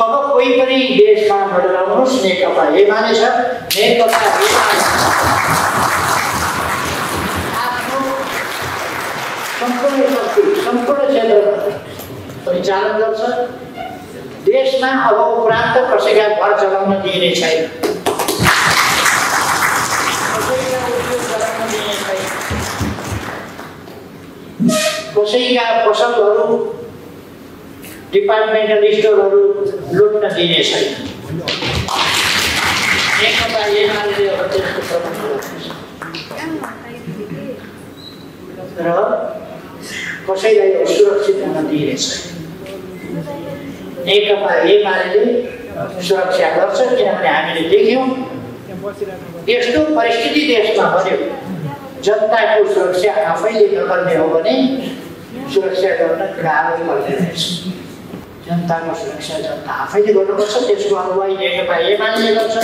अब कोही पनि देशमा बदलाउनुहोस् नेकपा एमाले छ नेकपा एमाले आफ्नो सम्पूर्ण शक्ति सम्पूर्ण क्षेत्रमा परिचालन गर्छ देशमा अब उपरान्त कसैका घर चलाउन दिइने छैन कसैका पसलहरू डिपार्टमेन्टल स्टोरहरू लुट्न दिने छैन नेकपा एमाले अब त्यसको प्रबन्ध र कसैलाई सुरक्षित हुन दिने छैन नेकपा एमाले सुरक्षा गर्छ किनभने हामीले देख्यौँ यस्तो परिस्थिति देशमा बन्यो जनताको सुरक्षा आफैले नगर्ने हो भने सुरक्षा गर्न गाह्रो पर्ने रहेछ जनताको सुरक्षा जनता आफैले गर्नुपर्छ त्यसको अगुवाई नेकपा एमाले गर्छ